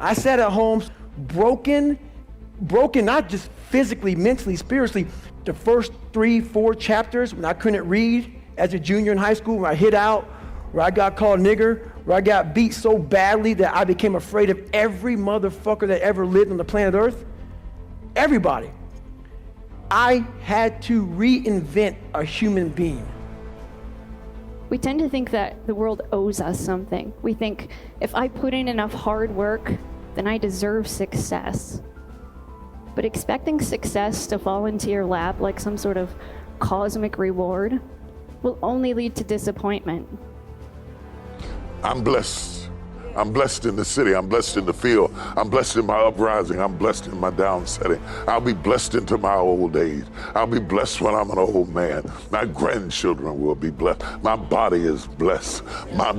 I sat at home broken, not just physically, mentally, spiritually. The first 3-4 chapters when I couldn't read as a junior in high school, where I hid out, where I got called nigger, where I got beat so badly that I became afraid of every motherfucker that ever lived on the planet Earth. Everybody. I had to reinvent a human being. We tend to think that the world owes us something. We think, if I put in enough hard work, then I deserve success. But expecting success to fall into your lap like some sort of cosmic reward will only lead to disappointment. I'm blessed. I'm blessed in the city. I'm blessed in the field. I'm blessed in my uprising. I'm blessed in my downsetting. I'll be blessed into my old age. I'll be blessed when I'm an old man. My grandchildren will be blessed. My body is blessed. My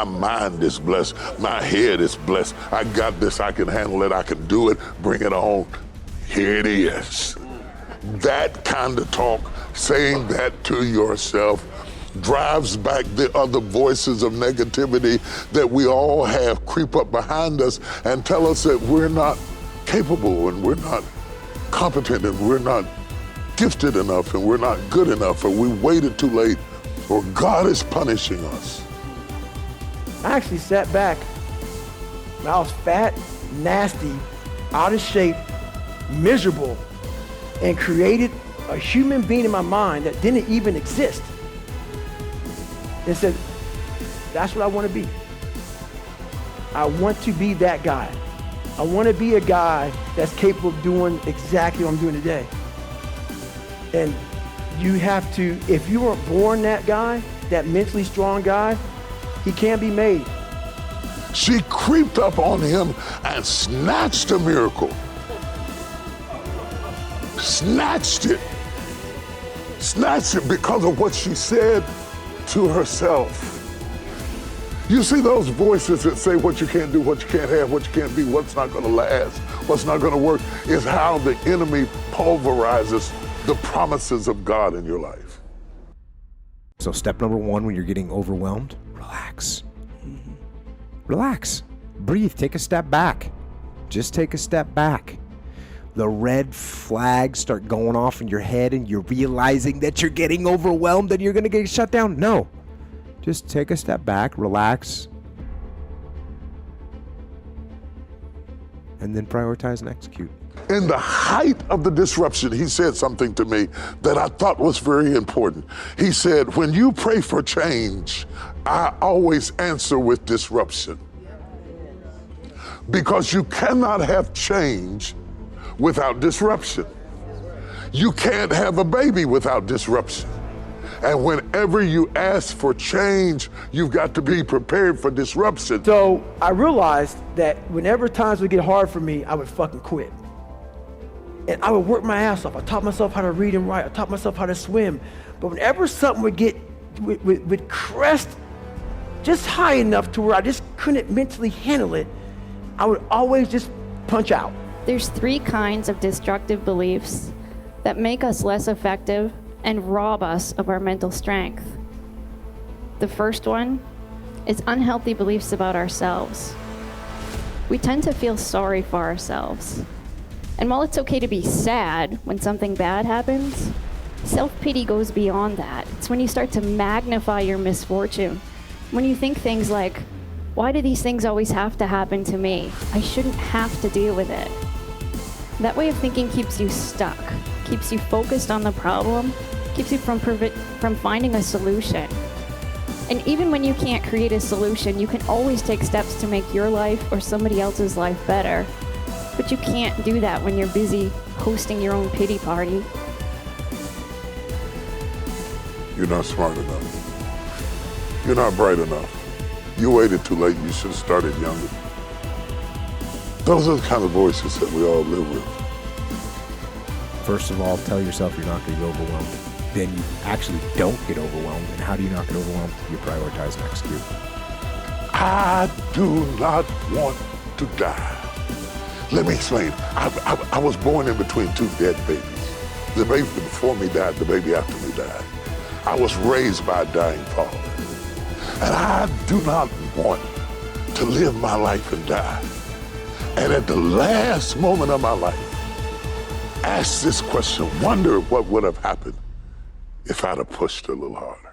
mind is blessed. My head is blessed. I got this. I can handle it. I can do it. Bring it on. Here it is. That kind of talk, saying that to yourself, drives back the other voices of negativity that we all have creep up behind us and tell us that we're not capable and we're not competent and we're not gifted enough and we're not good enough or we waited too late or God is punishing us. I actually sat back when I was fat, nasty, out of shape, miserable, and created a human being in my mind that didn't even exist. And said, that's what I want to be. I want to be that guy. I want to be a guy that's capable of doing exactly what I'm doing today. And you have to, if you weren't born that guy, that mentally strong guy, he can't be made. She creeped up on him and snatched a miracle. Snatched it. Snatched it because of what she said to herself. You see those voices that say what you can't do, what you can't have, what you can't be, what's not gonna last, what's not gonna work, is how the enemy pulverizes the promises of God in your life. So step number one, when you're getting overwhelmed, relax. Relax, breathe, take a step back. Just take a step back. The red flags start going off in your head and you're realizing that you're getting overwhelmed and you're gonna get shut down. No, just take a step back, relax, and then prioritize and execute. In the height of the disruption, he said something to me that I thought was very important. He said, when you pray for change, I always answer with disruption. Because you cannot have change without disruption. You can't have a baby without disruption. And whenever you ask for change, you've got to be prepared for disruption. So I realized that whenever times would get hard for me, I would fucking quit. And I would work my ass off. I taught myself how to read and write. I taught myself how to swim. But whenever something would crest just high enough to where I just couldn't mentally handle it, I would always just punch out. There's 3 kinds of destructive beliefs that make us less effective and rob us of our mental strength. The first one is unhealthy beliefs about ourselves. We tend to feel sorry for ourselves. And while it's okay to be sad when something bad happens, self-pity goes beyond that. It's when you start to magnify your misfortune. When you think things like, why do these things always have to happen to me? I shouldn't have to deal with it. That way of thinking keeps you stuck, keeps you focused on the problem, keeps you from finding a solution. And even when you can't create a solution, you can always take steps to make your life or somebody else's life better. But you can't do that when you're busy hosting your own pity party. You're not smart enough. You're not bright enough. You waited too late. You should have started younger. Those are the kind of voices that we all live with. First of all, tell yourself you're not going to get overwhelmed. Then you actually don't get overwhelmed. And how do you not get overwhelmed? You prioritize and execute. I do not want to die. Let me explain. I was born in between 2 dead babies. The baby before me died, the baby after me died. I was raised by a dying father. And I do not want to live my life and die. And at the last moment of my life, asked this question, wonder what would have happened if I'd have pushed a little harder.